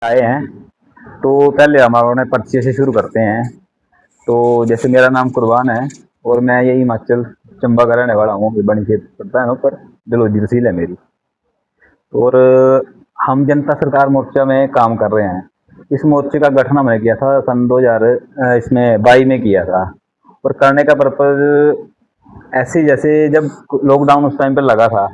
आए हैं। तो पहले हम अपने परिचय से शुरू करते हैं। तो जैसे मेरा नाम कुरबान है और मैं यही हिमाचल चंबा का रहने वाला हूँ। बड़ी क्षेत्र पड़ता है ना, पर डलहौजी तहसील है मेरी। और हम जनता सरकार मोर्चा में काम कर रहे हैं। इस मोर्चे का गठन हमने किया था सन 2000 इसमें 22 में किया था। और करने का पर्पज ऐसे जैसे जब लॉकडाउन उस टाइम पर लगा था,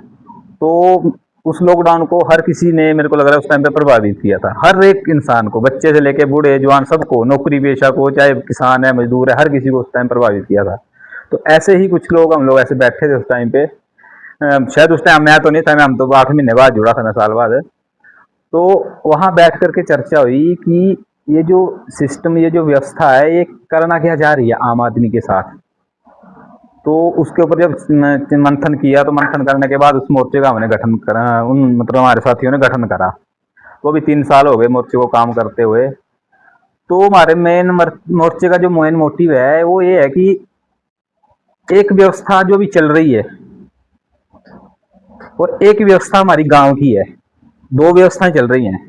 तो उस लॉकडाउन को हर किसी ने, मेरे को लग रहा है, उस टाइम पे प्रभावित किया था। हर एक इंसान को, बच्चे से लेके बूढ़े जवान सबको, नौकरी पेशा को, चाहे किसान है मजदूर है, हर किसी को उस टाइम प्रभावित किया था। तो ऐसे ही कुछ लोग, हम लोग ऐसे बैठे थे उस टाइम पे। शायद उस टाइम मैं तो नहीं था, मैं हम तो 8 महीने बाद जुड़ा था, मैं साल बाद। तो वहां बैठ करके चर्चा हुई कि ये जो सिस्टम, ये जो व्यवस्था है, ये करना क्या जा रही है आम आदमी के साथ। तो उसके ऊपर जब मंथन किया, तो मंथन करने के बाद उस मोर्चे का हमने गठन करा। उन मतलब हमारे साथियों ने गठन करा। तो अभी 3 साल हो गए मोर्चे को काम करते हुए। तो हमारे मेन मोर्चे का जो मेन मोटिव है वो ये है कि एक व्यवस्था जो भी चल रही है, और एक व्यवस्था हमारी गांव की है। दो व्यवस्थाएं चल रही हैं।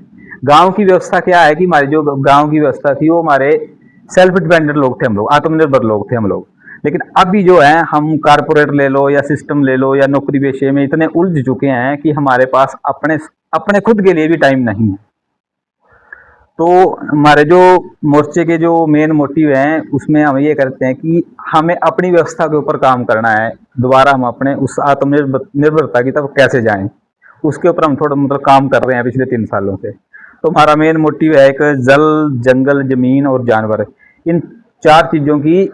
गांव की व्यवस्था क्या है कि हमारी जो गांव की व्यवस्था थी, वो हमारे सेल्फ डिपेंडेंट लोग थे, हम लोग आत्मनिर्भर लोग थे हम लोग। लेकिन अभी जो है, हम कारपोरेट ले लो या सिस्टम ले लो या नौकरी पेशे में इतने उलझ चुके हैं कि हमारे पास अपने अपने खुद के लिए भी टाइम नहीं है। तो हमारे जो मोर्चे के जो मेन मोटिव हैं, उसमें हम ये करते हैं कि हमें अपनी व्यवस्था के ऊपर काम करना है। दोबारा हम अपने उस आत्मनिर्भरता की तरफ कैसे जाएं, उसके ऊपर हम थोड़ा मतलब काम कर रहे हैं पिछले 3 सालों से। तो हमारा मेन मोटिव है एक जल, जंगल, जमीन और जानवर, इन 4 चीजों की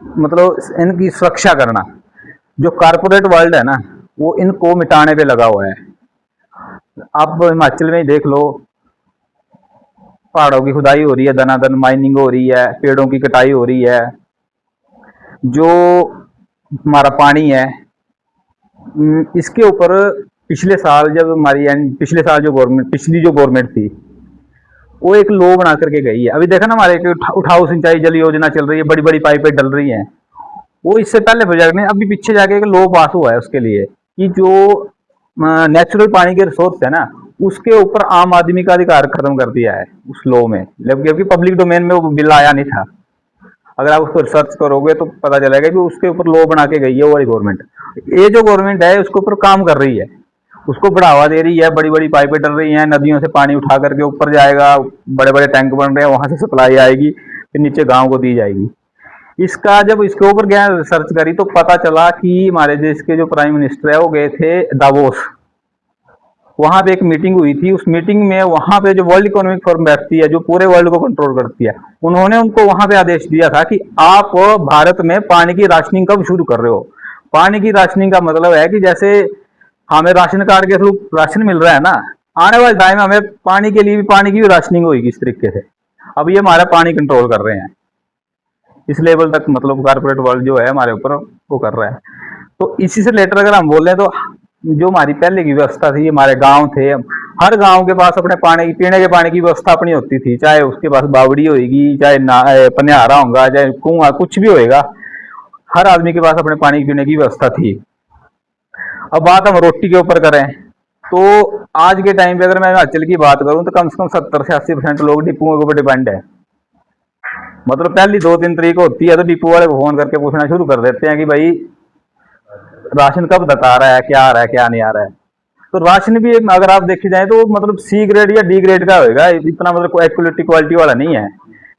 मतलब इनकी सुरक्षा करना। जो कारपोरेट वर्ल्ड है ना, वो इनको मिटाने पे लगा हुआ है। आप हिमाचल में ही देख लो, पहाड़ों की खुदाई हो रही है, धनाधन माइनिंग हो रही है, पेड़ों की कटाई हो रही है। जो हमारा पानी है, इसके ऊपर पिछले साल जब हमारी पिछले साल जो गवर्नमेंट, पिछली जो गवर्नमेंट थी, वो एक लो बना करके गई है। अभी देखा ना, हमारे उठाऊ सिंचाई जल योजना चल रही है, बड़ी बड़ी पाइपें डल रही हैं। वो इससे पहले प्रोजेक्ट में अभी पीछे जाके एक लो पास हुआ है उसके लिए, कि जो नेचुरल पानी के रिसोर्स है ना, उसके ऊपर आम आदमी का अधिकार खत्म कर दिया है उस लो में। जबकि पब्लिक डोमेन में वो बिल आया नहीं था। अगर आप उसको रिसर्च करोगे तो पता चलेगा कि उसके ऊपर लो बना के गई है वो वाली गवर्नमेंट। ये जो गवर्नमेंट है उसके ऊपर काम कर रही है, उसको बढ़ावा दे रही है। बड़ी बड़ी पाइपें डल रही हैं, नदियों से पानी उठा करके ऊपर जाएगा, बड़े बड़े टैंक बन रहे हैं, वहां से सप्लाई आएगी, फिर नीचे गांव को दी जाएगी। इसका जब इसके ऊपर गया रिसर्च करी, तो पता चला कि हमारे देश के जो प्राइम मिनिस्टर है वो गए थे दावोस। वहां पे एक मीटिंग हुई थी। उस मीटिंग में वहां पे जो वर्ल्ड इकोनॉमिक फोरम बैठती है, जो पूरे वर्ल्ड को कंट्रोल करती है, उन्होंने उनको वहां पे आदेश दिया था कि आप भारत में पानी की राशनिंग कब शुरू कर रहे हो। पानी की राशनिंग का मतलब है कि जैसे हमें राशन कार्ड के थ्रू राशन मिल रहा है ना, आने वाले टाइम में हमें पानी के लिए भी पानी की भी राशनिंग होगी इस तरीके से। अब ये हमारा पानी कंट्रोल कर रहे हैं इस लेवल तक, मतलब कारपोरेट वर्ल्ड जो है हमारे ऊपर वो कर रहा है। तो इसी से रिलेटेड अगर हम बोले तो जो हमारी पहले की व्यवस्था थी, हमारे गांव थे, हर गांव के पास अपने पानी की, पीने के पानी की व्यवस्था अपनी होती थी। चाहे उसके पास बावड़ी होगी, चाहे पनिहारा होगा, चाहे कुआं, कुछ भी होएगा, हर आदमी के पास अपने पानी पीने की व्यवस्था थी। अब बात हम रोटी के ऊपर करें, तो आज के टाइम पे अगर मैं हिमाचल की बात करूं, तो कम से कम 70 से 80% लोग डिपुओं के ऊपर डिपेंड है। मतलब पहली 2-3 तारीख होती है तो डिपो वाले को फोन करके पूछना शुरू कर देते हैं कि भाई राशन कब तक आ रहा है, क्या आ रहा है, क्या नहीं आ रहा है। तो राशन भी अगर आप देखे जाए तो मतलब सी ग्रेड या डी ग्रेड का होगा, इतना मतलब क्वालिटी वाला नहीं है।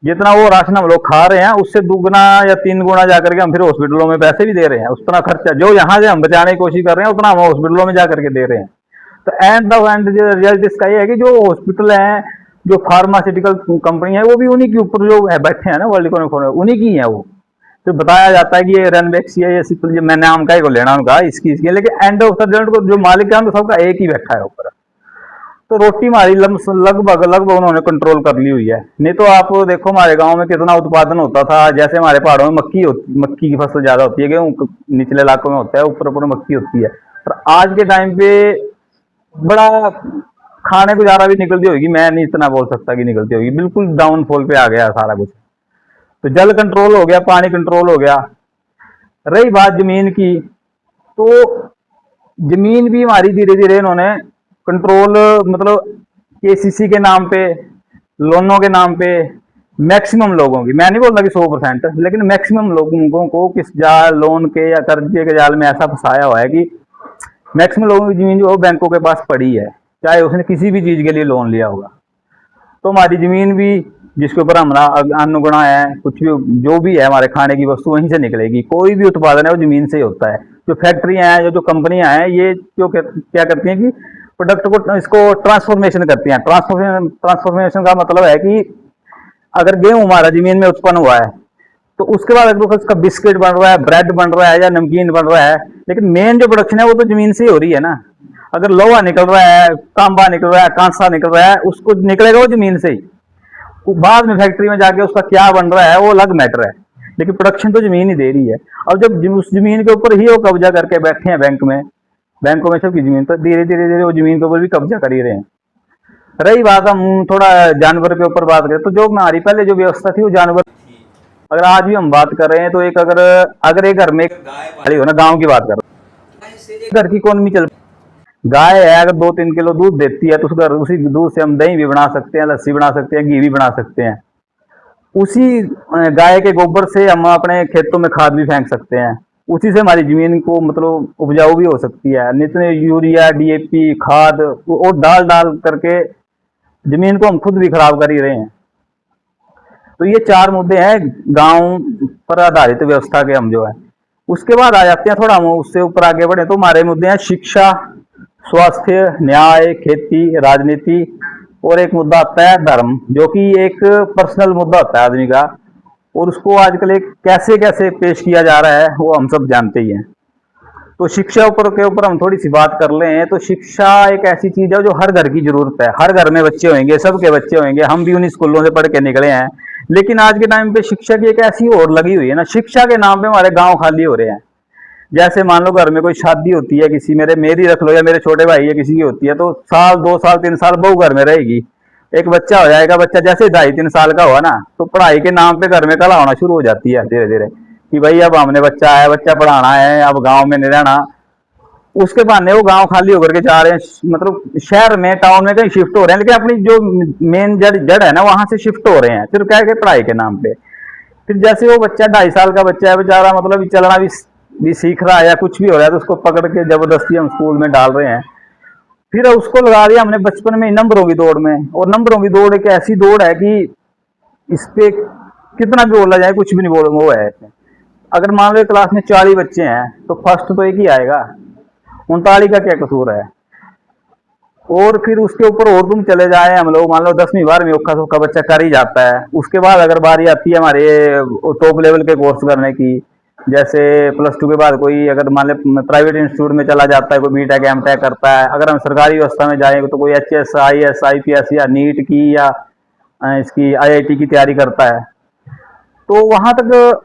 जितना वो राशन हम लोग खा रहे हैं, उससे 2 गुना या 3 गुना जाकर के हम फिर हॉस्पिटलों में पैसे भी दे रहे हैं। उतना खर्चा जो यहाँ से हम बचाने की कोशिश कर रहे हैं, उतना हम हॉस्पिटलों में जाकर के दे रहे हैं। तो एंड ऑफ एंड रिजल्ट इसका ये है कि जो हॉस्पिटल है, जो फार्मास्यूटिकल कंपनी है, वो भी उन्हीं के ऊपर जो है बैठे हैं ना, वर्ल्ड इकोनॉमिक फोरम, उन्हीं की है वो। तो बताया जाता है कि ये रनबैक्स या ये सिंपल, मैं नाम का ही को लेना उनका, इसकी, लेकिन एंड ऑफ द रिजल्ट को जो मालिक है तो सबका एक ही बैठा है ऊपर। तो रोटी हमारी लगभग लगभग उन्होंने कंट्रोल कर ली हुई है। नहीं तो आप देखो हमारे गांव में कितना उत्पादन होता था। जैसे हमारे पहाड़ों में मक्की की फसल ज्यादा होती है, गेहूं निचले इलाकों में होता है, ऊपर ऊपर मक्की होती है। पर आज के टाइम पे बड़ा खाने गुजारा भी निकलती होगी, मैं नहीं इतना बोल सकता कि निकलती होगी, बिल्कुल डाउनफॉल पे आ गया सारा कुछ। तो जल कंट्रोल हो गया, पानी कंट्रोल हो गया। रही बात जमीन की, तो जमीन भी हमारी धीरे धीरे इन्होंने कंट्रोल, मतलब केसीसी के नाम पे, लोनों के नाम पे मैक्सिमम लोगों की, मैं नहीं बोलता कि 100%, लेकिन मैक्सिमम लोगों को किस जाल, लोन के या कर्जे के जाल में ऐसा फंसाया हुआ है कि मैक्सिमम लोगों की जमीन जो है बैंकों के पास पड़ी है, चाहे उसने किसी भी चीज के लिए लोन लिया होगा। तो हमारी जमीन भी, जिसके ऊपर हमारा अन्न गुणा है, कुछ भी जो भी है हमारे खाने की वस्तु, वहीं से निकलेगी। कोई भी उत्पादन है वो जमीन से ही होता है। जो फैक्ट्रियां हैं, जो कंपनियां हैं, ये जो क्या करती हैं कि प्रोडक्ट को, इसको ट्रांसफॉर्मेशन करती हैं। ट्रांसफॉर्मेशन का मतलब है कि अगर गेहूं हमारा जमीन में उत्पन्न हुआ है, तो उसके बाद अगर उसका बिस्किट बन रहा है, ब्रेड बन रहा है या नमकीन बन रहा है, लेकिन मेन जो प्रोडक्शन है वो तो जमीन से ही हो रही है ना। अगर लोहा निकल रहा है, तांबा निकल रहा है, कांसा निकल रहा है, उसको निकलेगा वो जमीन से ही। बाद में फैक्ट्री में जाके उसका क्या बन रहा है वो अलग मैटर है, लेकिन प्रोडक्शन तो जमीन ही दे रही है। अब जब उस जमीन के ऊपर ही वो कब्जा करके बैठे हैं बैंकों में सबकी जमीन, तो धीरे धीरे धीरे वो जमीन के ऊपर भी कब्जा कर ही रहे हैं। रही बात, हम थोड़ा जानवर के ऊपर बात करें, तो जो हमारी पहले जो व्यवस्था थी वो जानवर थी। अगर आज भी हम बात कर रहे हैं तो एक अगर अगर एक घर में एक गाय पाली हो ना, गांव की बात कर रहे हैं, घर की इकोनॉमी चल, गाय है अगर 2-3 किलो दूध देती है, तो उसी दूध से हम दही भी बना सकते हैं, लस्सी बना सकते हैं, घी भी बना सकते हैं। उसी गाय के गोबर से हम अपने खेतों में खाद भी फेंक सकते हैं। उसी से हमारी जमीन को मतलब उपजाऊ भी हो सकती है। नित्य यूरिया, डीएपी खाद और डाल डाल करके जमीन को हम खुद भी खराब कर ही रहे हैं। तो ये 4 मुद्दे हैं गांव पर आधारित व्यवस्था के, हम जो है। उसके बाद आ जाते हैं, थोड़ा हम उससे ऊपर आगे बढ़े तो हमारे मुद्दे हैं शिक्षा, स्वास्थ्य, न्याय, खेती, राजनीति, और एक मुद्दा आता है धर्म, जो कि एक पर्सनल मुद्दा होता है आदमी का, और उसको आजकल एक कैसे कैसे पेश किया जा रहा है वो हम सब जानते ही हैं। तो शिक्षा के ऊपर हम थोड़ी सी बात कर लें, तो शिक्षा एक ऐसी चीज है जो हर घर की जरूरत है। हर घर में बच्चे होंगे, सबके बच्चे होंगे, हम भी उन्हीं स्कूलों से पढ़ के निकले हैं। लेकिन आज के टाइम पे शिक्षा की एक ऐसी और लगी हुई है ना, शिक्षा के नाम पे हमारे गांव खाली हो रहे हैं। जैसे मान लो घर में कोई शादी होती है किसी, मेरी रख लो या मेरे छोटे भाई है किसी की होती है, तो साल 2 साल 3 साल बहू घर में रहेगी, एक बच्चा हो जाएगा। बच्चा जैसे 2.5-3 साल का हुआ ना, तो पढ़ाई के नाम पे घर में कला होना शुरू हो जाती है धीरे धीरे, कि भाई अब हमने बच्चा है, बच्चा पढ़ाना है, अब गाँव में नहीं रहना। उसके बहाने वो गांव खाली होकर के जा रहे हैं, मतलब शहर में, टाउन में कहीं शिफ्ट हो रहे हैं, लेकिन अपनी जो मेन जड़ है ना वहां से शिफ्ट हो रहे हैं, सिर्फ क्या है पढ़ाई के नाम पे। फिर जैसे वो बच्चा 2.5 साल का बच्चा है बेचारा, मतलब चलना भी सीख रहा है या कुछ भी हो रहा है, तो उसको पकड़ के जबरदस्ती हम स्कूल में डाल रहे हैं। फिर उसको लगा दिया हमने बचपन में नंबरों की दौड़ में, और नंबरों की दौड़ एक ऐसी दौड़ है कि इस पे कितना भी बोला जाए कुछ भी नहीं बोल वो है। अगर मान लो क्लास में 40 बच्चे हैं तो फर्स्ट तो एक ही आएगा, 39 का क्या कसूर है। और फिर उसके ऊपर और तुम चले जाए, हम लोग मान लो 10वीं 12वीं औखा सौखा बच्चा कर ही जाता है। उसके बाद अगर बारी आती है हमारे टॉप लेवल के कोर्स करने की, जैसे +2 के बाद कोई अगर मान लो प्राइवेट इंस्टीट्यूट में चला जाता है, कोई बीटेक एमटेक करता है। अगर हम सरकारी व्यवस्था में जाएंगे तो कोई एचएस, आईएएस, आईपीएस या नीट की या इसकी आईआईटी की तैयारी करता है। तो वहां तक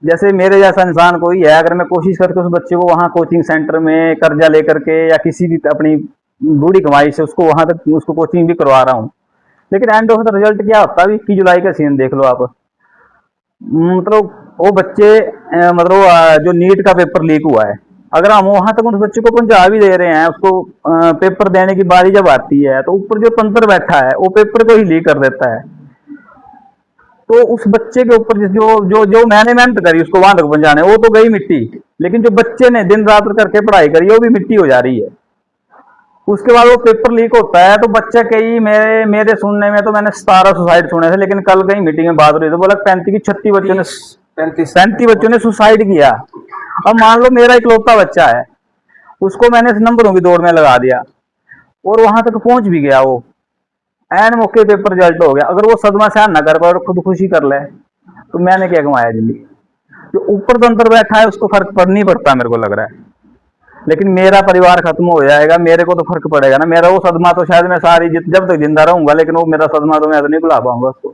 जैसे मेरे जैसा इंसान कोई है, अगर मैं कोशिश करके उस बच्चे को वहां कोचिंग सेंटर में कर्जा लेकर के या किसी भी अपनी बूढ़ी कमाई से उसको वहां तक उसको कोचिंग भी करवा रहा हूँ, लेकिन एंड ऑफ द रिजल्ट क्या होता है? 21 जुलाई का सीन देख लो आप। मतलब वो बच्चे मतलब जो नीट का पेपर लीक हुआ है, अगर हम वहां तक उस बच्चे को पहुंचा भी दे रहे हैं, उसको पेपर देने की बारी जब आती है, तो ऊपर जो तंत्र बैठा है वो पेपर को ही लीक कर देता है। तो उस बच्चे के ऊपर जो जो जो मैंने मेहनत करी उसको वहां तक पहुंचाने, वो तो गई मिट्टी, लेकिन जो बच्चे ने दिन रात करके पढ़ाई करी वो भी मिट्टी हो जा रही है। उसके बाद वो पेपर लीक होता है तो बच्चे कई मेरे सुनने में तो मैंने 17 सुसाइड सुने थे, लेकिन कल कहीं मीटिंग में बात हो रही थी, बोला 35 बच्चों ने 35 बच्चों ने सुसाइड किया। अब मान लो मेरा इकलौता बच्चा है, उसको मैंने नंबरों की दौड़ में लगा दिया और वहां तक पहुंच भी गया, वो एन मौके पेपर रिजल्ट हो गया। अगर वो सदमा सहन ना कर पाए और खुदकुशी कर ले तो मैंने क्या कमाया जिंदगी। जो ऊपर तंत्र बैठा है उसको फर्क पड़ नहीं पड़ता मेरे को लग रहा है, लेकिन मेरा परिवार खत्म हो जाएगा, मेरे को तो फर्क पड़ेगा ना। मेरा वो सदमा तो शायद मैं सारी जब तक जिंदा रहूंगा, लेकिन वो मेरा सदमा तो मैं तो नहीं भुला पाऊंगा उसको।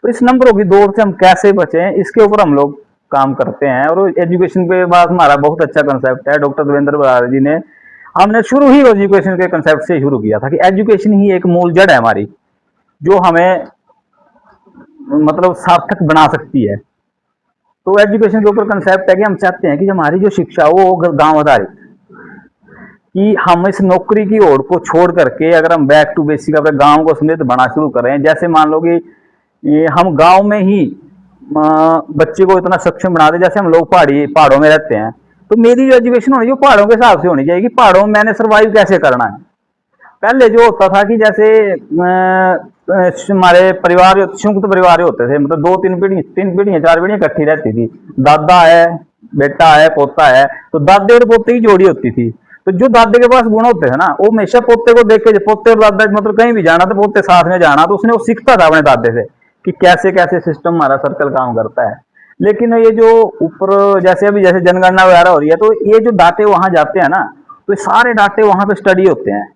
तो इस नंबरों की दौड़ से हम कैसे बचें, इसके ऊपर हम लोग काम करते हैं। और एजुकेशन पे बात हमारा बहुत अच्छा कंसेप्ट है, डॉक्टर देवेंद्र बराड़ जी ने, हमने शुरू ही एजुकेशन के कंसेप्ट से शुरू किया था कि एजुकेशन ही एक मूल जड़ है हमारी, जो हमें मतलब सार्थक बना सकती है। तो एजुकेशन के ऊपर कंसेप्ट है कि हम चाहते हैं कि हमारी जो शिक्षा हो वो गांव आधारित, कि हम इस नौकरी की ओर को छोड़ करके अगर हम बैक टू बेसिक अपने गांव को समृद्ध बनाना शुरू करें, जैसे मान लो कि ये हम गांव में ही बच्चे को इतना सक्षम बना दे, जैसे हम लोग पहाड़ों में रहते हैं, तो मेरी जो एजुकेशन होनी चाहिए पहाड़ों के हिसाब से होनी चाहिए कि पहाड़ों में मैंने सर्वाइव कैसे करना है। पहले जो होता था कि जैसे हमारे परिवार संयुक्त परिवार होते थे, मतलब दो तीन पीढ़ियां चार पीढ़ियां इकट्ठी रहती थी, दादा है, बेटा है, पोता है, तो दादे और पोते की जोड़ी होती थी। तो जो दादे के पास गुण होते थे ना, वो हमेशा पोते को देख के, पोते और दादा मतलब कहीं भी जाना तो पोते साथ में जाना, तो उसने वो सीखता था अपने दादे से कि कैसे कैसे सिस्टम हमारा सर्कल काम करता है। लेकिन ये जो ऊपर जैसे अभी जैसे जनगणना वगैरह हो रही है, तो ये जो डाटे वहां जाते हैं ना, तो ये सारे डाटे वहां पे स्टडी होते हैं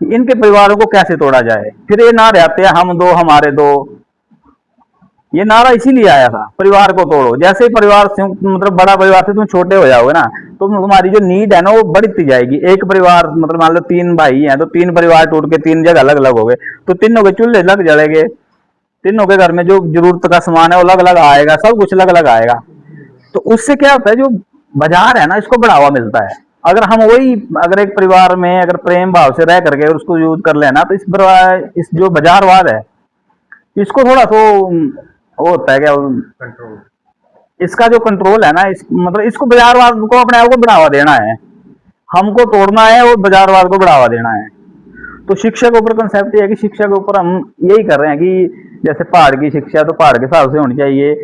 कि इनके परिवारों को कैसे तोड़ा जाए। फिर ये नारे आते हैं, हम दो हमारे दो, ये नारा इसीलिए आया था, परिवार को तोड़ो। जैसे ही परिवार से मतलब बड़ा परिवार से तुम छोटे हो जाओगे ना, तो तुम्हारी जो नीड है ना वो बढ़ती जाएगी। एक परिवार मतलब मान लो तीन भाई हैं, तो तीन परिवार टूट के तीन जगह अलग अलग हो गए, तो तीनों के चूल्हे लग जलेंगे, तीनों के घर में जो जरूरत का सामान है वो अलग अलग आएगा, सब कुछ अलग अलग आएगा। तो उससे क्या होता है, जो बाजार है ना इसको बढ़ावा मिलता है। अगर हम वही अगर एक परिवार में अगर प्रेम भाव से रह करके उसको यूज कर लेना, तो इस जो बाजारवाद है इसको थोड़ा तो वो होता है क्या, कंट्रोल, इसका जो कंट्रोल है ना, इस मतलब इसको बाजारवाद को अपने आप को बढ़ावा देना है, हमको तोड़ना है और बाजारवाद को बढ़ावा देना है। तो शिक्षा के ऊपर कंसेप्ट ये है कि शिक्षा के ऊपर हम यही कर रहे हैं कि जैसे पहाड़ की शिक्षा तो पहाड़ के हिसाब से होनी चाहिए,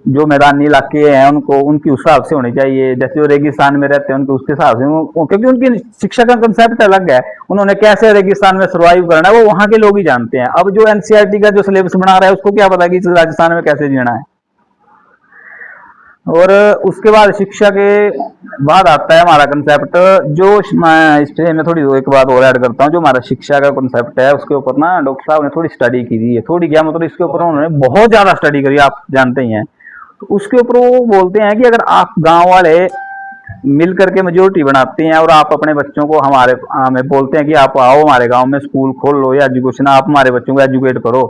जो मैदानी इलाके हैं उनको उनकी उस हिसाब से होनी चाहिए, जैसे वो रेगिस्तान में रहते हैं उनके उसके हिसाब से, क्योंकि उनकी शिक्षा का कंसेप्ट अलग है, उन्होंने कैसे रेगिस्तान में सर्वाइव करना है वो वहां के लोग ही जानते हैं। अब जो एनसीईआरटी का जो सिलेबस बना रहा है उसको क्या पता कि राजस्थान में कैसे जीना है। और उसके बाद शिक्षा के बाद आता है हमारा कंसेप्ट, जो इस पे मैं थोड़ी एक बात और ऐड करता हूँ। जो हमारा शिक्षा का कंसेप्ट है उसके ऊपर ना डॉक्टर साहब ने थोड़ी स्टडी की थी है, थोड़ी क्या मतलब इसके ऊपर उन्होंने बहुत ज्यादा स्टडी करी, आप जानते ही हैं। तो उसके ऊपर वो बोलते हैं कि अगर आप गांव वाले मिल करके मेजोरिटी बनाते हैं और आप अपने बच्चों को हमें बोलते हैं कि आप आओ हमारे गांव में स्कूल खोल लो या एजुकेशन आप हमारे बच्चों को एजुकेट करो,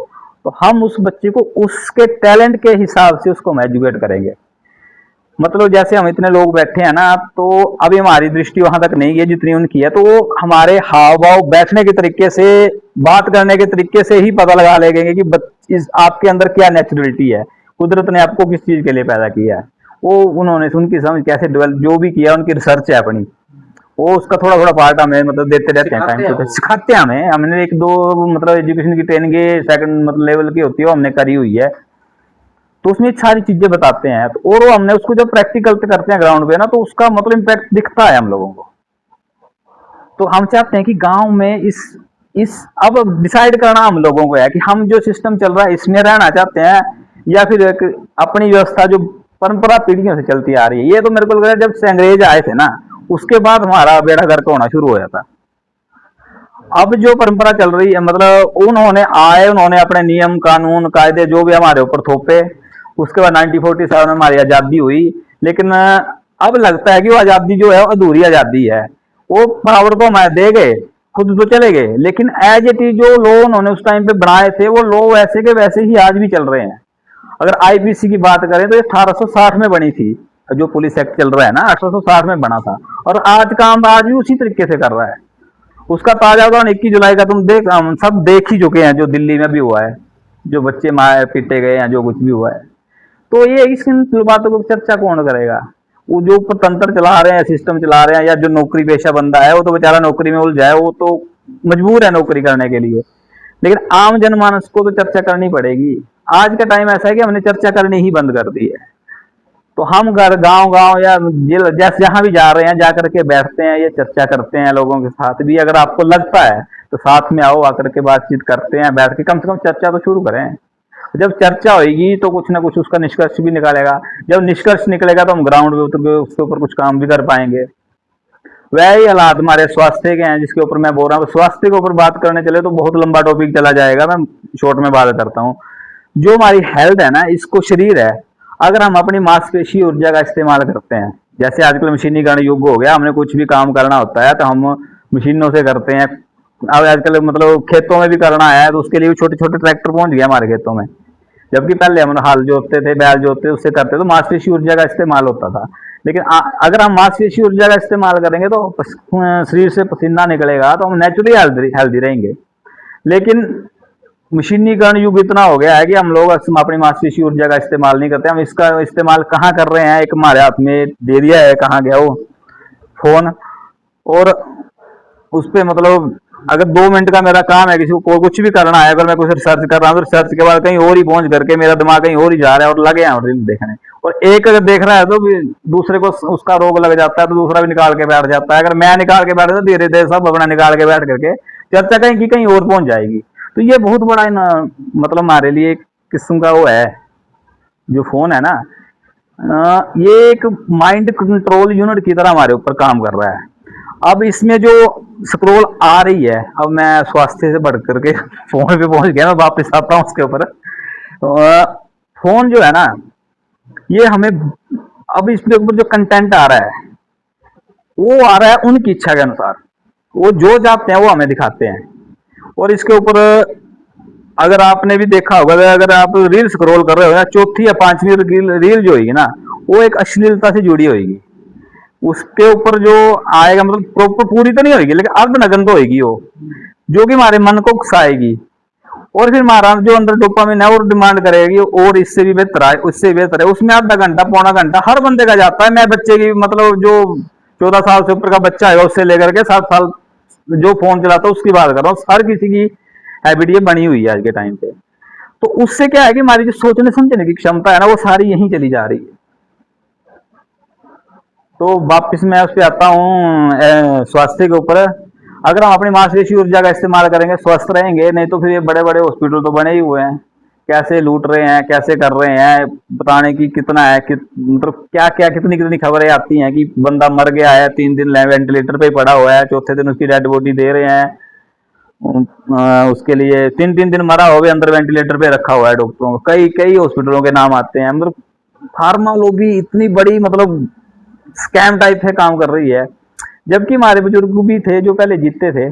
तो हम उस बच्चे को उसके टैलेंट के हिसाब से उसको हम एजुकेट करेंगे। मतलब जैसे हम इतने लोग बैठे हैं ना, तो अभी हमारी दृष्टि वहां तक नहीं है जितनी उनकी है, तो वो हमारे हाव भाव बैठने के तरीके से बात करने के तरीके से ही पता लगा लेंगे कि आपके अंदर क्या नेचुरलिटी है, कुदरत ने आपको किस चीज के लिए पैदा किया है। वो उन्होंने उनकी समझ कैसे डेवलप जो भी किया उनकी रिसर्च है अपनी, वो उसका थोड़ा थोड़ा पार्ट हमें मतलब देते रहते हैं, टाइम टू सिखाते हैं हमें। हमने एक दो मतलब एजुकेशन की ट्रेनिंग सेकंड मतलब लेवल की होती है वो हमने करी हुई है, तो उसमें सारी चीजें बताते हैं। तो और वो हमने उसको जब प्रैक्टिकल पे करते हैं ग्राउंड पे ना, तो उसका मतलब इम्पैक्ट दिखता है हम लोगों को। तो हम चाहते हैं कि गांव में इस अब डिसाइड करना हम लोगों को है कि हम जो सिस्टम चल रहा है इसमें रहना चाहते हैं या फिर एक अपनी व्यवस्था जो परंपरा पीढ़ियों से चलती आ रही है। ये तो मेरे को लग रहा है जब से अंग्रेज आए थे ना उसके बाद हमारा बेड़ा गर्क होना शुरू हो जाता। अब जो परंपरा चल रही है मतलब उन्होंने अपने नियम कानून कायदे जो भी हमारे ऊपर थोपे, उसके बाद 1947 में हमारी आजादी हुई। लेकिन अब लगता है कि वो आजादी जो है अधूरी आजादी है। वो पावर तो हमारे दे गए, खुद तो चले गए, लेकिन एज इट इज जो लॉ उन्होंने उस टाइम पे बनाए थे वो लॉ वैसे के वैसे ही आज भी चल रहे हैं। अगर आईपीसी की बात करें तो ये 1860 में बनी थी, जो पुलिस एक्ट चल रहा है ना 1860 में बना था, और आज काम आज भी उसी तरीके से कर रहा है। उसका ताजा उदाहरण 21 जुलाई का हम सब देख ही चुके हैं, जो दिल्ली में भी हुआ है, जो बच्चे मारे पीटे गए हैं, जो कुछ भी हुआ है। तो ये इन बातों को चर्चा कौन करेगा? वो जो ऊपर तंत्र चला रहे हैं, सिस्टम चला रहे हैं, या जो नौकरी पेशा बंदा है वो तो बेचारा नौकरी में उलझा है, वो तो मजबूर है नौकरी करने के लिए। लेकिन आम जनमानस को तो चर्चा करनी पड़ेगी। आज का टाइम ऐसा है कि हमने चर्चा करनी ही बंद कर दी है। तो हम गांव गांव या जैसे जहां भी जा रहे हैं जा करके बैठते हैं, ये चर्चा करते हैं लोगों के साथ भी। अगर आपको लगता है तो साथ में आओ, आकर के बातचीत करते हैं, बैठ के कम से कम चर्चा तो शुरू करें। जब चर्चा होगी तो कुछ ना कुछ उसका निष्कर्ष भी निकालेगा, जब निष्कर्ष निकलेगा तो हम ग्राउंड पे उतर के उसके ऊपर कुछ काम भी कर पाएंगे। वही हालात हमारे स्वास्थ्य के हैं जिसके ऊपर मैं बोल रहा हूँ। स्वास्थ्य के ऊपर बात करने चले तो बहुत लंबा टॉपिक चला जाएगा, मैं शॉर्ट में बात करता हूँ। जो हमारी हेल्थ है ना, इसको शरीर है, अगर हम अपनी मांसपेशी ऊर्जा का इस्तेमाल करते हैं, जैसे आजकल मशीनीकरण युग हो गया, हमने कुछ भी काम करना होता है तो हम मशीनों से करते हैं। अब आजकल मतलब खेतों में भी करना है तो उसके लिए छोटे छोटे ट्रैक्टर पहुंच गए हमारे खेतों में, जबकि पहले हम हल जोतते थे, बैल जोतते थे, उससे करते तो मांसपेशी ऊर्जा का इस्तेमाल होता था। लेकिन अगर हम मांसपेशी ऊर्जा का इस्तेमाल करेंगे तो शरीर से पसीना निकलेगा तो हम नेचुरली हेल्दी रहेंगे। लेकिन मशीनीकरण युग इतना हो गया है कि हम लोग अपनी मांसपेशी ऊर्जा का इस्तेमाल नहीं करते। हम इसका इस्तेमाल कहाँ कर रहे हैं, एक हमारे हाथ में दे दिया है, कहाँ गया वो फोन, और उस पर मतलब अगर 2 मिनट का मेरा काम है, किसी को कुछ भी करना है, अगर मैं कुछ रिसर्च कर रहा हूँ तो रिसर्च के बाद कहीं और ही पहुंच करके मेरा दिमाग कहीं और ही जा रहा है और लगे हैं रील देखने। और एक अगर देख रहा है तो भी दूसरे को उसका रोग लग जाता है, तो दूसरा भी निकाल के बैठ जाता है। अगर मैं निकाल के बैठ तो धीरे धीरे सब अपना निकाल के बैठ करके चर्चा कहीं की कहीं और पहुंच जाएगी। तो ये बहुत बड़ा मतलब हमारे लिए एक किस्म का वो है जो फोन है ना, ये एक माइंड कंट्रोल यूनिट की तरह हमारे ऊपर काम कर रहा है। अब इसमें जो स्क्रॉल आ रही है, अब मैं स्वास्थ्य से बढ़ करके फोन पे पहुंच गया, मैं वापस आता हूँ उसके ऊपर। फोन जो है ना, ये हमें अब इसके ऊपर जो कंटेंट आ रहा है वो आ रहा है उनकी इच्छा के अनुसार, वो जो चाहते हैं वो हमें दिखाते हैं। और इसके ऊपर अगर आपने भी देखा होगा, अगर आप रील स्क्रॉल कर रहे हो ना, चौथी या पांचवी रील जो होगी ना, वो एक अश्लीलता से जुड़ी होगी। उसके ऊपर जो आएगा मतलब प्रॉपर पूरी तो नहीं होगी, लेकिन अर्धनग्न तो होगी वो, जो कि हमारे मन को उकसाएगी। और फिर हमारा जो अंदर डोपामिन है वो डिमांड करेगी और इससे भी बेहतर है, उससे भी बेहतर है। उसमें आधा घंटा पौना घंटा हर बंदे का जाता है। मैं बच्चे की मतलब जो 14 साल से ऊपर का बच्चा है उससे लेकर के 7 साल जो फोन चलाता है उसकी बात कर रहा हूँ, हर किसी की हैबिट ये बनी हुई है आज के टाइम पे। तो उससे क्या है कि हमारी जो सोचने समझने की क्षमता है ना, वो सारी यहीं चली जा रही है। तो वापिस मैं उस पर आता हूँ स्वास्थ्य के ऊपर। अगर हम अपनी मांसपेशी ऊर्जा का इस्तेमाल करेंगे स्वस्थ रहेंगे, नहीं तो फिर ये बड़े बड़े हॉस्पिटल तो बने ही हुए हैं, कैसे लूट रहे हैं, कैसे कर रहे हैं, बताने की कितना है मतलब क्या क्या कितनी कितनी खबरें आती हैं कि बंदा मर गया है, 3 दिन वेंटिलेटर पे पड़ा हुआ है, चौथे दिन उसकी डेड बॉडी दे रहे हैं। उसके लिए 3 दिन मरा हो भी अंदर वेंटिलेटर पे रखा हुआ है डॉक्टरों को, कई कई हॉस्पिटलों के नाम आते हैं। मतलब फार्मा लॉबी इतनी बड़ी मतलब स्कैम टाइप है काम कर रही है। जबकि हमारे बुजुर्ग भी थे जो पहले जीते थे,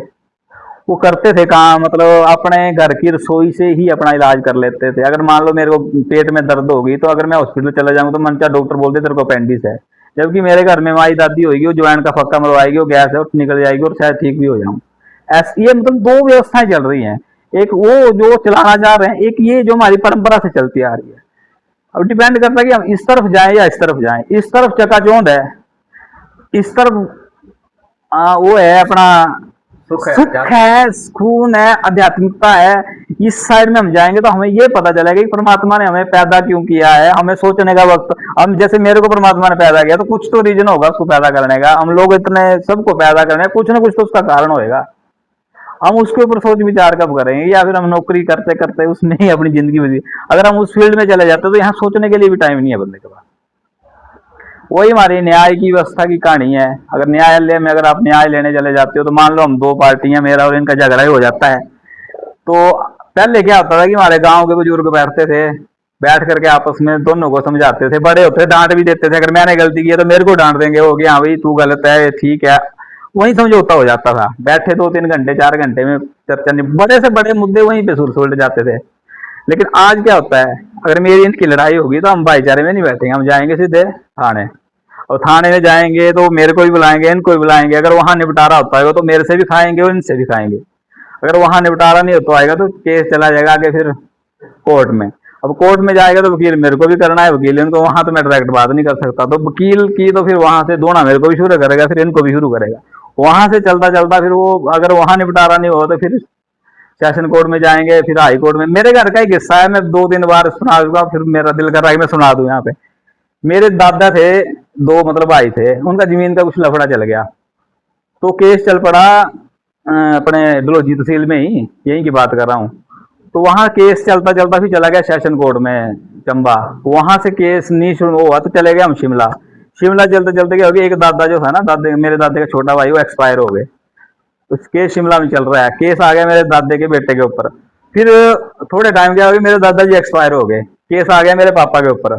वो करते थे काम, मतलब अपने घर की रसोई से ही अपना इलाज कर लेते थे। अगर मान लो मेरे को पेट में दर्द होगी तो अगर मैं हॉस्पिटल चला जाऊँ तो मनचा डॉक्टर बोलते तेरे को अपेंडिस है, जबकि मेरे घर में माई दादी होगी, वो ज्वाइन का फक्का मरवाएगी, वो गैस है निकल जाएगी और शायद ठीक भी हो जाऊँ। ऐसी ये मतलब दो व्यवस्थाएं चल रही हैं, एक वो जो चलाना चाह रहे हैं, एक ये जो हमारी परंपरा से चलती आ रही है। अब डिपेंड करता है कि हम इस तरफ जाएं या इस तरफ जाएं। इस तरफ चकाचौंध है, इस तरफ वो है अपना सुख है, सुकून है, आध्यात्मिकता है। इस साइड में हम जाएंगे तो हमें ये पता चलेगा कि परमात्मा ने हमें पैदा क्यों किया है, हमें सोचने का वक्त। हम जैसे मेरे को परमात्मा ने पैदा किया तो कुछ तो रीजन होगा उसको पैदा करने का। हम लोग इतने सबको पैदा करने, कुछ ना कुछ तो उसका कारण होएगा। हम उसके ऊपर सोच विचार कब करेंगे, या फिर हम नौकरी करते करते उसमें ही अपनी जिंदगी बदली। अगर हम उस फील्ड में चले जाते तो यहाँ सोचने के लिए भी टाइम नहीं है बंदे के पास। वही हमारी न्याय की व्यवस्था की कहानी है। अगर न्यायालय में अगर आप न्याय लेने चले जाते हो तो मान लो हम 2 पार्टियां, मेरा और इनका झगड़ा ही हो जाता है, तो पहले क्या होता था कि हमारे गांव के बुजुर्ग बैठते थे, बैठ करके आपस में दोनों को समझाते थे। बड़े होते डांट भी देते थे, अगर मैंने गलती की है तो मेरे को डांट देंगे वो कि हाँ भाई तू गलत है, ठीक है। वही समझौता हो जाता था, बैठे 2-3 घंटे 4 घंटे में चर्चा नहीं, बड़े से बड़े मुद्दे वहीं पे सुलझ जाते थे। लेकिन आज क्या होता है, अगर मेरी इनकी लड़ाई होगी तो हम भाईचारे में नहीं बैठेंगे, हम जाएंगे सीधे थाने, और थाने में जाएंगे तो मेरे को भी बुलाएंगे, इनको भी बुलाएंगे। अगर वहां निपटारा होता है तो मेरे से भी खाएंगे और इनसे भी खाएंगे। अगर वहां निपटारा नहीं होता आएगा तो केस चला जाएगा आगे फिर कोर्ट में। अब कोर्ट में जाएगा तो वकील मेरे को भी करना है, वकील इनको, वहां तो मैं डायरेक्ट बात नहीं कर सकता, तो वकील की तो फिर वहां से दोना मेरे को भी शुरू करेगा, फिर इनको भी शुरू करेगा। वहां से चलता चलता फिर वो अगर वहां निपटारा नहीं हुआ तो फिर सेशन कोर्ट में जाएंगे, फिर हाई कोर्ट में। मेरे घर का ही किस्सा है, मैं 2-3 बार सुना दूंगा, फिर मेरा दिल कर रहा है कि मैं सुना दूं यहाँ पे। मेरे दादा थे, 2 मतलब भाई थे, उनका जमीन का कुछ लफड़ा चल गया, तो केस चल पड़ा अपने डलहौजी तहसील में ही, यहीं की बात कर रहा हूँ। तो वहां केस चलता चलता फिर चला गया सेशन कोर्ट में चंबा। वहां से केस नहीं शुरू हुआ तो चले गए हम शिमला। शिमला चलते चलते क्या हो गया, एक दादा जो था ना, दादे मेरे दादे का छोटा भाई, वो एक्सपायर हो गए। उस केस शिमला में चल रहा है, केस आ गया मेरे दादे के बेटे के ऊपर। फिर थोड़े टाइम क्या हो गया, मेरे दादाजी एक्सपायर हो गए, केस आ गया मेरे पापा के ऊपर।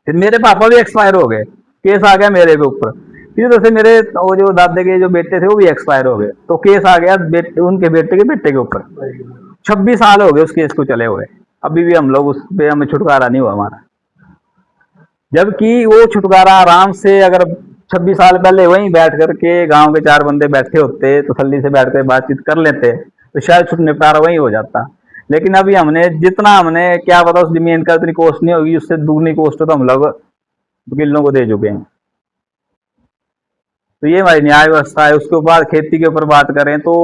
फिर मेरे पापा भी एक्सपायर हो गए, केस आ गया मेरे के ऊपर। फिर जैसे मेरे वो जो दादे के जो बेटे थे वो भी एक्सपायर हो गए, तो केस आ गया उनके बेटे के ऊपर। 26 साल हो गए उस केस को चले हुए। अभी भी हम लोग उस पे हमें छुटकारा नहीं हुआ हमारा। जबकि वो छुटकारा आराम से अगर 26 साल पहले वहीं बैठ करके गांव के 4 बंदे बैठे होते, तसल्ली से बैठ कर बातचीत कर लेते, तो शायद छुट निपटारा वहीं हो जाता। लेकिन अभी हमने जितना, हमने क्या पता उस जमीन का इतनी कॉस्ट नहीं होगी, उससे दुगनी कॉस्ट तो हम लोग वकीलों को दे चुके हैं। तो ये हमारी न्याय व्यवस्था है। उसके बाद खेती के ऊपर बात करें तो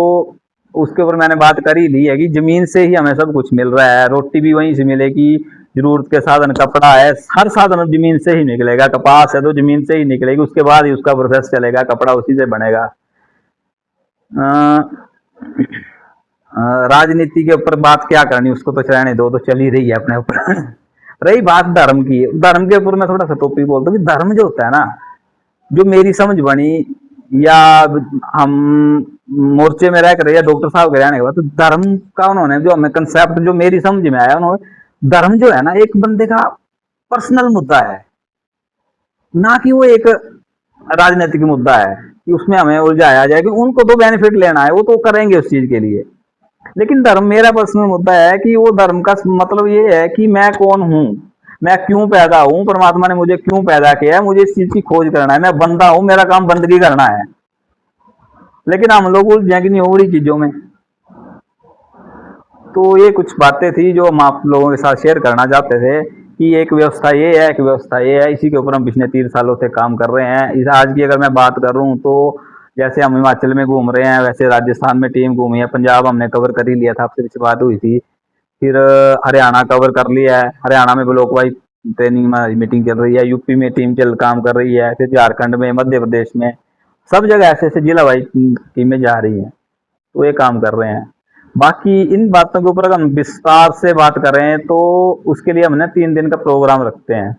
उसके ऊपर मैंने बात कर ही ली है कि जमीन से ही हमें सब कुछ मिल रहा है। रोटी भी वहीं से मिलेगी, जरूरत के साधन कपड़ा है, हर साधन जमीन से ही निकलेगा। कपास है तो जमीन से ही निकलेगी, उसके बाद ही उसका प्रोसेस चलेगा, कपड़ा उसी से बनेगा। राजनीति के ऊपर बात क्या करनी, उसको तो चलाने दो, तो चल ही रही है अपने ऊपर। रही बात धर्म की, धर्म के ऊपर मैं थोड़ा सा टॉपिक बोलता हूँ कि धर्म जो होता है ना, जो मेरी समझ बनी, या हम मोर्चे में रह कर या डॉक्टर साहब के रहने के बाद, तो धर्म का उन्होंने जो हमें कंसेप्ट जो मेरी समझ में आया, उन्होंने धर्म जो है ना एक बंदे का पर्सनल मुद्दा है, ना कि वो एक राजनीतिक मुद्दा है कि उसमें हमें उलझाया जाए कि उनको तो बेनिफिट लेना है, वो तो करेंगे उस चीज के लिए। लेकिन धर्म मेरा पर्सनल मुद्दा है कि वो धर्म का मतलब ये है कि मैं कौन हूँ, मैं क्यों पैदा हूँ, परमात्मा ने मुझे क्यों पैदा किया है, मुझे इस चीज की खोज करना है। मैं बंदा हूँ, मेरा काम बंदगी करना है। लेकिन हम लोग उलझेंगे नहीं हो रही चीजों में। तो ये कुछ बातें थी जो हम आप लोगों के साथ शेयर करना चाहते थे कि एक व्यवस्था ये है, एक व्यवस्था ये है। इसी के ऊपर हम पिछले 3 सालों से काम कर रहे हैं। इस आज की अगर मैं बात करूं तो जैसे हम हिमाचल में घूम रहे हैं, वैसे राजस्थान में टीम घूमी है, पंजाब हमने कवर कर ही लिया था, आपसे पीछे बात हुई थी। फिर हरियाणा कवर कर लिया है, हरियाणा में ब्लॉक वाइज ट्रेनिंग में मीटिंग चल रही है, यूपी में टीम चल काम कर रही है, फिर झारखंड में, मध्य प्रदेश में, सब जगह ऐसे ऐसे जिला वाइज टीमें जा रही हैं, तो ये काम कर रहे हैं। बाकी इन बातों के ऊपर अगर हम विस्तार से बात करें तो उसके लिए हमने 3 दिन का प्रोग्राम रखते हैं।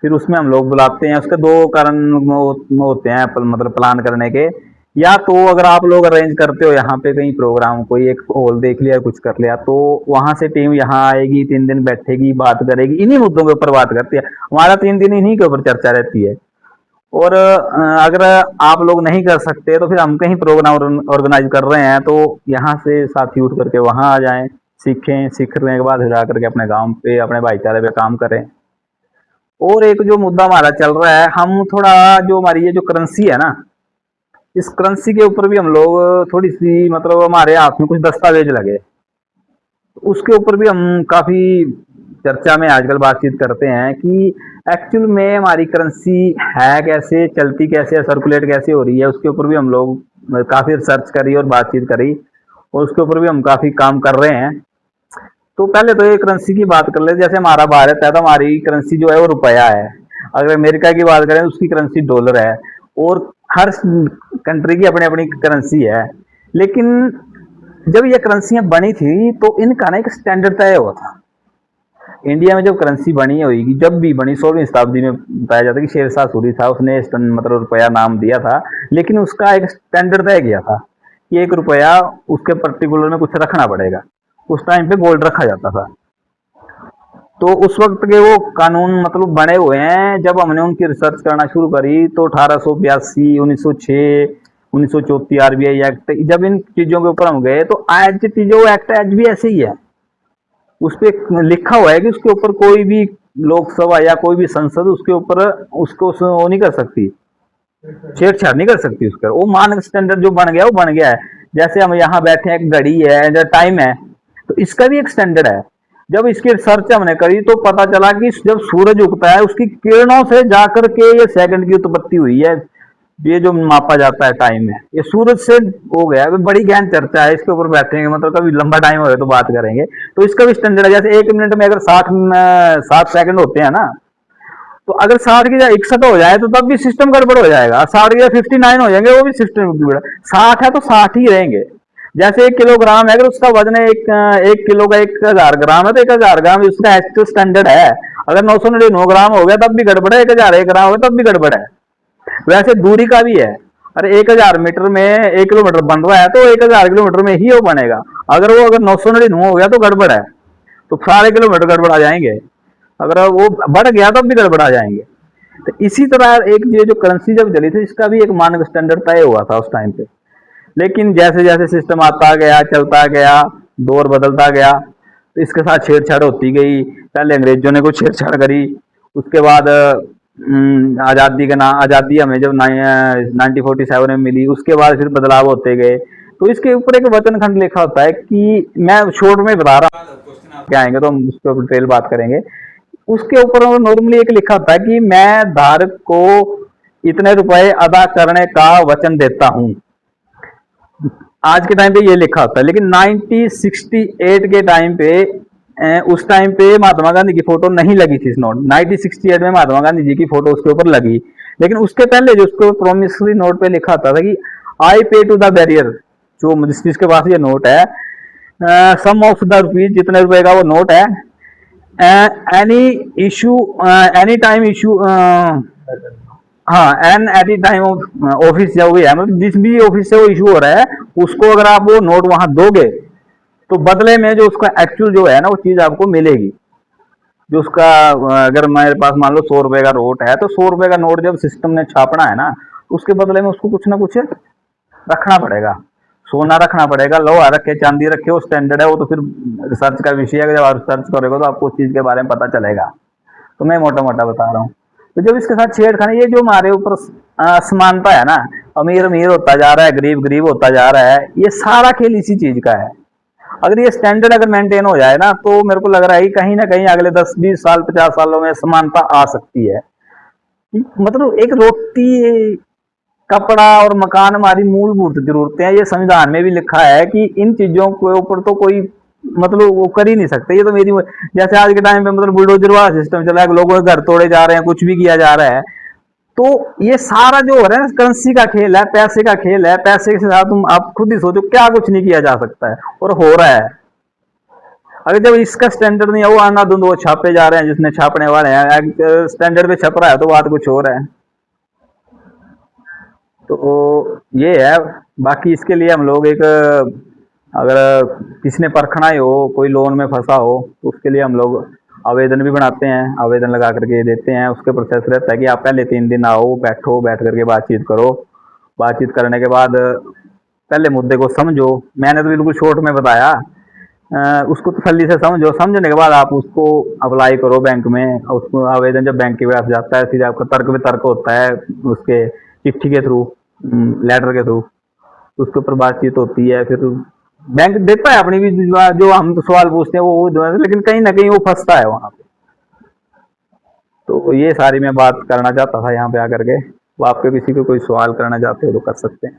फिर उसमें हम लोग बुलाते हैं। उसके 2 कारण होते हैं मतलब प्लान करने के। या तो अगर आप लोग अरेंज करते हो यहाँ पे कहीं प्रोग्राम, कोई एक हॉल देख लिया, कुछ कर लिया, तो वहां से टीम यहाँ आएगी, 3 दिन बैठेगी, बात करेगी, इन्हीं मुद्दों के ऊपर बात करती है। हमारा 3 दिन इन्हीं के ऊपर चर्चा रहती है। और अगर आप लोग नहीं कर सकते तो फिर हम कहीं प्रोग्राम ऑर्गेनाइज कर रहे हैं, तो यहाँ से साथी उठ करके वहां आ जाएं, सीखें, सीखने के बाद फिर आकर के अपने गांव पे, अपने भाईचारे पे काम करें। और एक जो मुद्दा हमारा चल रहा है, हम थोड़ा जो हमारी ये जो करेंसी है ना, इस करेंसी के ऊपर भी हम लोग थोड़ी सी, मतलब हमारे हाथ में कुछ दस्तावेज लगे, उसके ऊपर भी हम काफी चर्चा में आजकल बातचीत करते हैं कि एक्चुअल में हमारी करेंसी है कैसे, चलती कैसे है, सर्कुलेट कैसे हो रही है। उसके ऊपर भी हम लोग काफी रिसर्च करी और बातचीत करी, और उसके ऊपर भी हम काफी काम कर रहे हैं। तो पहले तो ये करेंसी की बात कर ले। जैसे हमारा भारत है तो हमारी करेंसी जो है वो रुपया है। अगर अमेरिका की बात करें उसकी करेंसी डॉलर है, और हर कंट्री की अपनी अपनी करेंसी है। लेकिन जब ये करेंसियां बनी थी तो इनका ना एक स्टैंडर्ड तय हुआ था। इंडिया में जब करेंसी बनी होगी, जब भी बनी 16वीं शताब्दी में, बताया जाता है कि शेरशाह सूरी था, उसने मतलब रुपया नाम दिया था। लेकिन उसका एक स्टैंडर्ड तय किया था कि 1 रुपया उसके पर्टिकुलर में कुछ रखना पड़ेगा। उस टाइम पे गोल्ड रखा जाता था। तो उस वक्त के वो कानून मतलब बने हुए हैं। जब हमने उनकी रिसर्च करना शुरू करी तो 1882, 1906, 1934 आरबीआई एक्ट, जब इन चीजों के ऊपर हम गए तो आज जो एक्ट है आज भी ऐसे ही है। उस पर लिखा हुआ है कि उसके ऊपर कोई भी लोकसभा या कोई भी संसद उसके ऊपर उसको वो नहीं कर सकती, छेड़छाड़ नहीं कर सकती उसका। वो मानक स्टैंडर्ड जो बन गया वो बन गया है। जैसे हम यहाँ बैठे हैं, एक घड़ी है, टाइम है, तो इसका भी एक स्टैंडर्ड है। जब इसकी रिसर्च हमने करी तो पता चला कि जब सूरज उगता है उसकी किरणों से जाकर के ये सेकंड की उत्पत्ति हुई है। ये जो मापा जाता है टाइम है, ये सूरज से हो गया। बड़ी गहन चर्चा है, इसके ऊपर बैठेंगे, मतलब कभी लंबा टाइम हो तो बात करेंगे। तो इसका भी स्टैंडर्ड है। जैसे 1 मिनट में अगर 60 सेकंड होते हैं ना, तो अगर 60 की जगह 61 हो जाए तो तब भी सिस्टम गड़बड़ हो जाएगा। 60 की जगह 59 हो जाएंगे, वो भी सिस्टम गड़बड़। 60 है तो 60 ही रहेंगे। जैसे 1 किलोग्राम है, अगर उसका वजन है 1 किलो का 1000 ग्राम है, तो 1000 ग्राम उसका एक्चुअल स्टैंडर्ड है। अगर 999 ग्राम हो गया तब भी गड़बड़ है, 1001 ग्राम हो गया तब भी गड़बड़ है। वैसे दूरी का भी है। अरे 1000 मीटर में 1 किलोमीटर बन रहा है तो 1000 किलोमीटर में ही वो बनेगा। अगर 999 हो गया तो गड़बड़ है, तो सारे किलोमीटर गड़बड़ आ जाएंगे। अगर वो बढ़ गया तब भी गड़बड़ आ जाएंगे। तो इसी तरह एक ये जो करेंसी जब चली थी, इसका भी एक मानक स्टैंडर्ड तय हुआ था उस टाइम पे। लेकिन जैसे जैसे सिस्टम आता गया, चलता गया, दौर बदलता गया, तो इसके साथ छेड़छाड़ होती गई। पहले अंग्रेजों ने कुछ छेड़छाड़ करी, उसके बाद आज़ादी हमें जब 1947 में मिली, उसके बाद फिर बदलाव होते गए। तो इसके ऊपर एक वचन खंड लिखा होता है कि मैं शॉर्ट में बता रहा हूँ, क्वेश्चन आपके आएंगे तो हम उसके ऊपर डिटेल बात करेंगे। उसके ऊपर नॉर्मली एक लिखा होता है कि मैं धारक को इतने रुपए अदा करने का वचन देता हूं। आज के टाइम पे ये लिखा होता है, लेकिन 1968 के टाइम पे उस टाइम पे महात्मा गांधी की फोटो नहीं लगी थी इस नोट। 1968 में महात्मा गांधी जी की फोटो उसके ऊपर लगी, लेकिन उसके पहले जो उसको प्रोमिसरी नोट पे लिखा होता था कि आई पे टू द बैरियर, जो जिसके पास ये नोट है, सम ऑफ द रुपीज, जितने रुपए का वो नोट है, any issue, any time issue, हाँ, एन एट टाइम ऑफिस जो भी है, मतलब जिस भी ऑफिस से वो इशू हो रहा है, उसको अगर आप वो नोट वहां दोगे तो बदले में जो उसका एक्चुअल जो है ना वो चीज आपको मिलेगी। जो उसका अगर मेरे पास मान लो 100 रुपए का नोट है, तो 100 रुपए का नोट जब सिस्टम ने छापना है ना, तो उसके बदले में उसको कुछ ना कुछ रखना पड़ेगा। सोना रखना पड़ेगा, लोहा रखे, चांदी रखे, वो स्टैंडर्ड है। वो तो फिर रिसर्च का विषय है, जब आप रिसर्च करोगे तो आपको उस चीज के बारे में पता चलेगा। तो मैं मोटा मोटा बता रहा हूँ। तो जब इसके साथ छेड़खानी, ये जो हमारे ऊपर असमानता है ना, अमीर अमीर होता जा रहा है, गरीब गरीब होता जा रहा है, ये सारा खेल इसी चीज का है। अगर ये स्टैंडर्ड अगर मेंटेन हो जाए ना, तो मेरे को लग रहा है कि कहीं ना कहीं अगले 10-20 साल 50 सालों में समानता आ सकती है। मतलब एक रोटी, कपड़ा और मकान हमारी मूलभूत जरूरतें हैं। ये संविधान में भी लिखा है कि इन चीजों के ऊपर तो कोई मतलब वो कर ही नहीं सकते। ये तो मेरी, जैसे आज के टाइम पे मतलब बुलडोजर वाला सिस्टम चला है, लोगों के घर तोड़े जा रहे हैं, कुछ भी किया जा रहा है। तो ये सारा जो हो रहा है करेंसी का खेल है, पैसे का खेल है। पैसे के साथ तुम आप खुद ही सोचो क्या कुछ नहीं किया जा सकता है, और हो रहा है। अगर जब इसका स्टैंडर्ड नहीं है, वो आना धुंध वो छापे जा रहे हैं, जिसने छापने वाले हैं, स्टैंडर्ड पे छप रहा है तो बात कुछ और है। तो ये है। बाकी इसके लिए हम लोग एक, अगर किसी ने परखना ही हो, कोई लोन में फंसा हो, तो उसके लिए हम लोग आवेदन भी बनाते हैं, आवेदन लगा करके देते हैं। उसके प्रोसेस रहता है कि आप पहले 3 दिन आओ, बैठो, बैठ करके बातचीत करो। बातचीत करने के बाद पहले मुद्दे को समझो। मैंने तो बिल्कुल शॉर्ट में बताया, उसको तसल्ली से समझो। समझने के बाद आप उसको अप्लाई करो बैंक में। उसको आवेदन जब बैंक के पास जाता है, फिर आपका तर्क वितर्क होता है उसके चिट्ठी के थ्रू, लेटर के थ्रू, उसके ऊपर बातचीत होती है। फिर बैंक देता है अपनी भी, जो हम तो सवाल पूछते हैं वो, लेकिन कहीं ना कहीं वो फंसता है वहां पे। तो ये सारी मैं बात करना चाहता था यहाँ पे आकर के। वो आपके किसी को कोई सवाल करना चाहते हो तो कर सकते हैं।